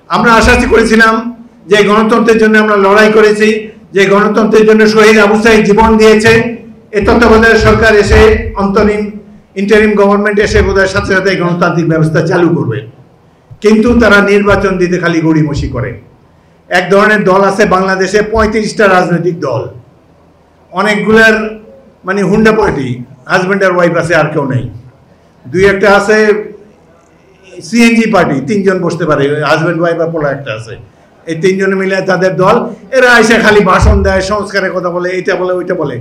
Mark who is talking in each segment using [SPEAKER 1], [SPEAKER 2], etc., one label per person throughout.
[SPEAKER 1] আমরা আশা করেছিলাম যে গণতন্ত্রের জন্য আমরা লড়াই করেছি, যে গণতন্ত্রের জন্য শহীদ আবু সাঈদ জীবন দিয়েছে, এই তত্ত্বাবধায়ক সরকার এসে অন্তরীণ ইন্টারিম গভর্নমেন্ট এসে বোধহয় সাথে সাথে গণতান্ত্রিক ব্যবস্থা চালু করবে। কিন্তু তারা নির্বাচন দিতে খালি গড়িমসি করে। এক ধরনের দল আছে বাংলাদেশে 35টা রাজনৈতিক দল, অনেকগুলার মানে হুন্ডা পার্টি, হাজব্যান্ড আর ওয়াইফ আছে, আর কেউ নেই। দুই একটা আছে সিএনজি পার্টি, 3 জন বসতে পারে, হাজব্যান্ড ওয়াইফ আর পোলা একটা আছে, এই 3 জনে মিলে তাদের দল। এরা এসে খালি ভাষণ দেয়, সংস্কারের কথা বলে, এটা বলে ওইটা বলে।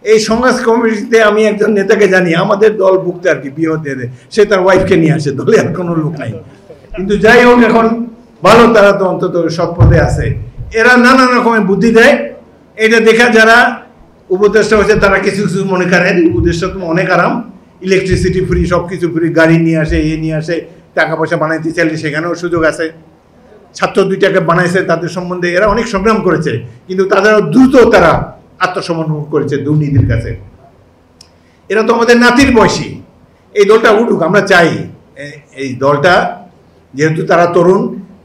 [SPEAKER 1] এই সমাজ কমিটিতে আমি একজন নেতাকে জানি, আমাদের দল ভুক্তে আর কি, বিয়ে দিয়ে দেয়, সে তার ওয়াইফকে নিয়ে আসে, দলে আর কোনো লোক নাই। কিন্তু যাই হোক, এখন ভালো, তারা তো অন্তত সৎ পথে আছে। এরা নানান রকমের বুদ্ধি দেয়। এটা দেখা যারা উপদেষ্টা হচ্ছে তারা কিছু কিছু মনে করেন উপদেষ্টা তো অনেক আরাম, ইলেকট্রিসিটি ফ্রি, সব কিছু ফ্রি, গাড়ি নিয়ে আসে, নিয়ে আসে, টাকা পয়সা বানাইতে চাইলে সেখানেও সুযোগ আছে। ছাত্র 2টাকে বানাইছে, তাদের সম্বন্ধে এরা অনেক সংগ্রাম করেছে, কিন্তু তাদেরও দ্রুত তারা আত্মসমর্পণ করেছে দুর্নীতির কাছে। এরা তো আমাদের নাতির বয়সী। এই দলটা উঠুক, আমরা চাই এই দলটা, যেহেতু তারা তরুণ,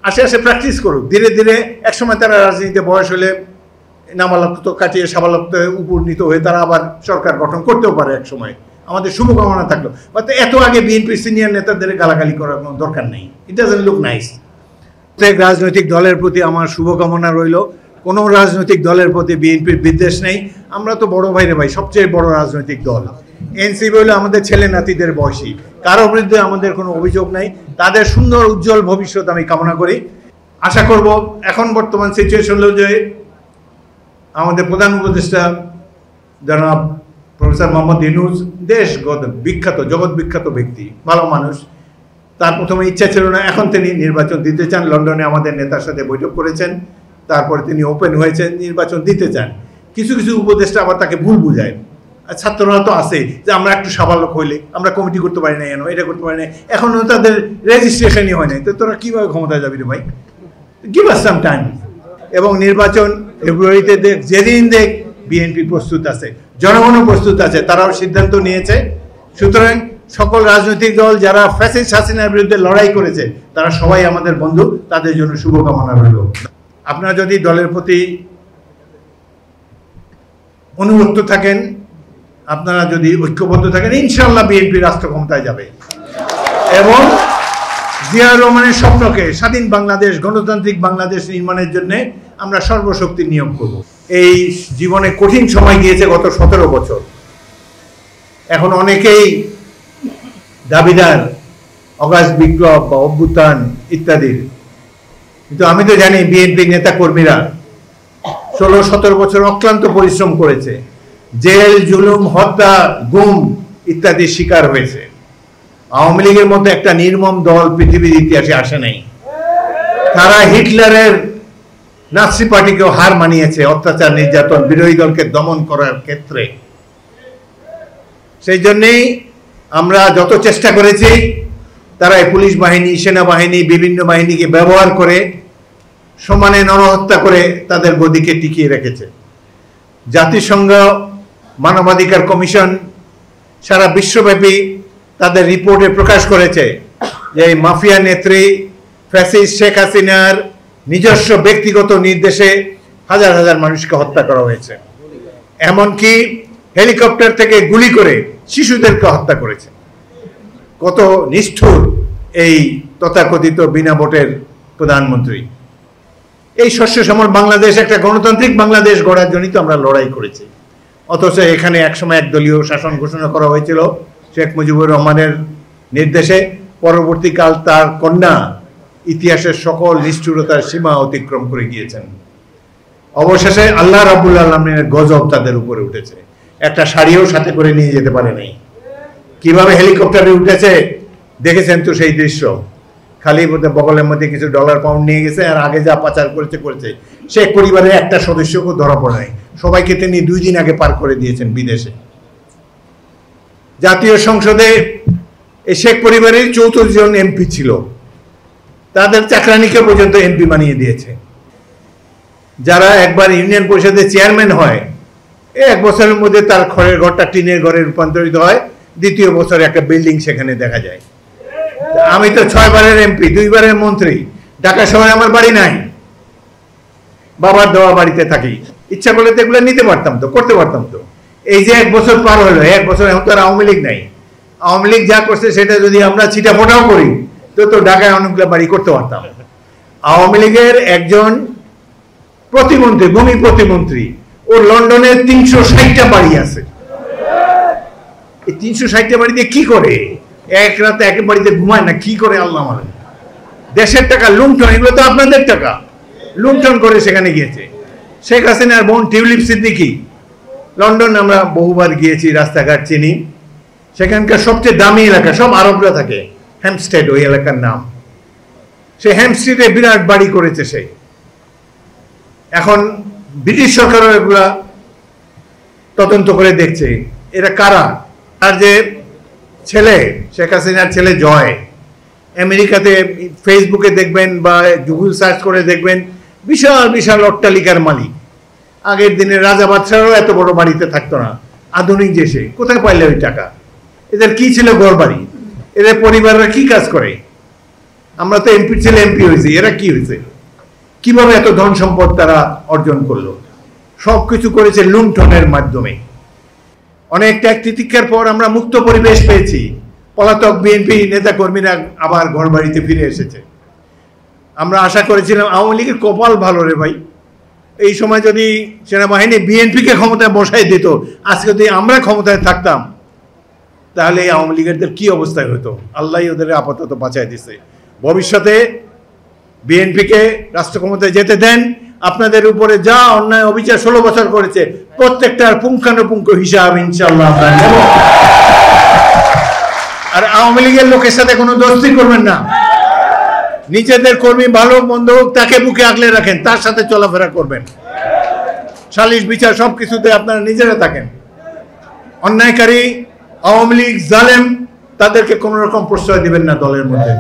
[SPEAKER 1] আস্তে আস্তে প্র্যাকটিস করুক। ধীরে ধীরে একসময় তারা রাজনীতিতে বয়স হলে নাবালক কাটিয়ে সাবালক উপনীত হয়ে তারা আবার সরকার গঠন করতেও পারে এক সময়। আমাদের শুভকামনা থাকলো। বাট এত আগে বিএনপির সিনিয়র নেতাদের গালাগালি করার কোনো দরকার নেই। It doesn't look nice. প্রত্যেক রাজনৈতিক দলের প্রতি আমার শুভকামনা রইল। কোনো রাজনৈতিক দলের প্রতি বিএনপির বিদ্বেষ নেই। আমরা তো বড় ভাইরে ভাই, সবচেয়ে বড় রাজনৈতিক দল। এনসিপি হলো আমাদের ছেলে নাতিদের বয়সী, কারো বিরুদ্ধে আমাদের কোনো অভিযোগ নাই। তাদের সুন্দর উজ্জ্বল ভবিষ্যৎ আমি কামনা করি। আশা করব এখন বর্তমান সিচুয়েশন হলো যে আমাদের প্রধান উপদেষ্টা জনাব প্রফেসর মোহাম্মদ ইউনূস, দেশগত বিখ্যাত, জগৎ বিখ্যাত ব্যক্তি, ভালো মানুষ। তার প্রথমে ইচ্ছা ছিল না, এখন তিনি নির্বাচন দিতে চান। লন্ডনে আমাদের নেতার সাথে বৈঠক করেছেন, তারপরে তিনি ওপেন হয়েছেন, নির্বাচন দিতে চান। কিছু কিছু উপদেষ্টা আবার তাকে ভুল বুঝায়। ছাত্ররা তো আছে যে আমরা একটু সাবালক হইলে আমরা কমিটি করতে পারি না, কেন এটা করতে পারি না, এখনও তাদের রেজিস্ট্রেশনই হয় নাই, তো তোরা কীভাবে ক্ষমতায় যাবি রে ভাই? Give us some time. এবং নির্বাচন ফেব্রুয়ারিতে দেখ, যেদিন দেখ বিএনপি প্রস্তুত আছে, জনগণও প্রস্তুত আছে, তারাও সিদ্ধান্ত নিয়েছে। সুতরাং সকল রাজনৈতিক দল যারা ফ্যাসিস্ট হাসিনার বিরুদ্ধে লড়াই করেছে তারা সবাই আমাদের বন্ধু, তাদের জন্য শুভকামনা রইল। আপনারা যদি দলের প্রতি অনুরক্ত থাকেন, আপনারা যদি ঐক্যবদ্ধ থাকেন, ইনশাআল্লাহ বিএনপি রাষ্ট্র ক্ষমতায় যাবে এবং জিয়া রহমানের স্বপ্নকে, স্বাধীন বাংলাদেশ, গণতান্ত্রিক বাংলাদেশ নির্মাণের জন্য আমরা সর্বশক্তি নিয়োগ করব। এই জীবনে কঠিন সময় গিয়েছে গত 17 বছর। এখন অনেকেই দাবিদার অগাস্ট বিপ্লব বা অভ্যুত্থান ইত্যাদির, কিন্তু আমি তো জানি বিএনপি নেতা কর্মীরা 16-17 বছর অক্লান্ত পরিশ্রম করেছে, জেল, জুলুম, হত্যা, গুম ইত্যাদির শিকার হয়েছে। আওয়ামী লীগের মতো একটা নির্মম দল পৃথিবীর ইতিহাসে আসে নাই। তারা হিটলারের নাৎসি পার্টিকেও হার মানিয়েছে অত্যাচার, নির্যাতন, বিরোধী দলকে দমন করার ক্ষেত্রে। সেই জন্যেই আমরা যত চেষ্টা করেছি, তারা পুলিশ বাহিনী, সেনাবাহিনী, বিভিন্ন বাহিনীকে ব্যবহার করে সমানে নরহত্যা করে তাদের গদিকে টিকিয়ে রেখেছে। জাতিসংঘ মানবাধিকার কমিশন সারা বিশ্বব্যাপী তাদের রিপোর্টে প্রকাশ করেছে যে এই মাফিয়া নেত্রী ফ্যাসিস্ট শেখ হাসিনার নিজস্ব ব্যক্তিগত নির্দেশে হাজার হাজার মানুষকে হত্যা করা হয়েছে। এমনকি হেলিকপ্টার থেকে গুলি করে শিশুদেরকে হত্যা করেছে। কত নিষ্ঠুর এই তথাকথিত বিনা ভোটের প্রধানমন্ত্রী। এই শস্য শ্যামল বাংলাদেশ, একটা গণতান্ত্রিক বাংলাদেশ গড়ার জন্যই তো আমরা লড়াই করেছি। অথচ এখানে একসময় একদলীয় শাসন ঘোষণা করা হয়েছিল শেখ মুজিবুর রহমানের নির্দেশে। পরবর্তীকাল তার কন্যা ইতিহাসের সকল নিষ্ঠুরতার সীমা অতিক্রম করে গিয়েছেন। অবশেষে আল্লাহ রাব্বুল আলামিনের গজব তাদের উপরে উঠেছে। একটা শাড়িও সাথে করে নিয়ে যেতে পারে নাই। কিভাবে হেলিকপ্টারে উঠেছে দেখেছেন তো সেই দৃশ্য। খালি বগলের মধ্যে কিছু ডলার পাউন্ড নিয়ে গেছে, আর আগে যা পাচার করেছে। শেখ পরিবারের একটা সদস্যকেও ধরা পড়ে নাই। সবাইকে তিনি 2 দিন আগে পার করে দিয়েছেন বিদেশে। জাতীয় সংসদে এই শেখ পরিবারের 34 জন এমপি ছিল, তাদের চাকরানিকে পর্যন্ত এমপি বানিয়ে দিয়েছে। যারা একবার ইউনিয়ন পরিষদের চেয়ারম্যান হয়, 1 বছরের মধ্যে তার খড়ের ঘরটা টিনের ঘরে রূপান্তরিত হয়, দ্বিতীয় বছরে একটা বিল্ডিং সেখানে দেখা যায়। আমি তো 6 বারের এমপি, 2 বারের মন্ত্রী, ঢাকা শহরে আমার বাড়ি নাই, বাবার দেওয়া বাড়িতে থাকি। ইচ্ছা করলে তো এগুলো নিতে পারতাম, তো করতে পারতাম। তো এই যে 1 বছর পার হলো, 1 বছর এখন তো আর আওয়ামী লীগ নাই। আওয়ামী লীগ যা করছে সেটা যদি আমরা ছিটা ফোটাও করি তো ঢাকায় অনেকগুলো বাড়ি করতে পারতাম। আওয়ামী লীগের একজন প্রতিমন্ত্রী, ভূমি প্রতিমন্ত্রী, ও লন্ডনে 360টা বাড়ি আছে। এই 360টা বাড়িতে কি করে? এক রাতে এক বাড়িতে ঘুমায় না, কি করে আল্লাহ মানেন। দেশের টাকা লুণ্ঠন, এগুলো তো আপনাদের টাকা, লুণ্ঠন করে সেখানে গিয়েছে। শেখ হাসিনার বোন টিউলিপ সিদ্দিকী, লন্ডন আমরা বহুবার গিয়েছি, রাস্তাঘাট চিনি। সেখানকার সবচেয়ে দামি এলাকা, সব আরবরা থাকে, হ্যাম্পস্টেড ওই এলাকার নাম। সে হ্যাম্পস্টেডে বিরাট বাড়ি করেছে সে। এখন ব্রিটিশ সরকারও এগুলা তদন্ত করে দেখছে এরা কারা। আর যে ছেলে, শেখ হাসিনার ছেলে জয়, আমেরিকাতে ফেসবুকে দেখবেন বা গুগল সার্চ করে দেখবেন, বিশাল বিশাল অট্টালিকার মালিক। আগের দিনে রাজা বাদশাহও এত বড় বাড়িতে থাকতো না। আধুনিক দেশে কোথায় পাইলে ওই টাকা? এদের কি ছিল ঘর বাড়ি? এদের পরিবাররা কি কাজ করে? আমরা তো এমপি ছেলে এমপি হয়েছি, এরা কি হয়েছে? কিভাবে এত ধন সম্পদ তারা অর্জন করলো? সবকিছু করেছে লুণ্ঠনের মাধ্যমে। অনেক ত্যাগ তিতিক্ষার পর আমরা মুক্ত পরিবেশ পেয়েছি। পলাতক বিএনপি নেতা কর্মীরা আবার ঘর বাড়িতে ফিরে এসেছে। আমরা আশা করেছিলাম আওয়ামী লীগের কপাল ভালো রে ভাই, এই সময় যদি সেনাবাহিনী বিএনপিকে ক্ষমতায় বসাই দিত, আজকে যদি আমরা ক্ষমতায় থাকতাম, তাহলে এই আওয়ামী লীগেরদের কি অবস্থায় হতো? আল্লাহ ওদের আপাতত বাঁচাই দিছে। ভবিষ্যতে বিএনপিকে রাষ্ট্র ক্ষমতায় যেতে দেন। আপনাদের উপরে যা অন্যায় অবিচার 16 বছর করেছে, প্রত্যেকটার পুঙ্খানুপুঙ্খ হিসাব ইনশাআল্লাহ আমরা নেব। আর আওয়ামী লীগের লোকের সাথে কোনো দোস্তি করবেন না। নিজেদের কর্মী ভালো মন্দ হোক, তাকে বুকে আগলে রাখেন, তার সাথে চলাফেরা করবেন। সালিশ বিচার সবকিছুতে আপনারা নিজেরা থাকেন। অন্যায়কারী আওয়ামী লীগ জালেম, তাদেরকে কোনো রকম প্রশ্রয় দিবেন না দলের মধ্যে।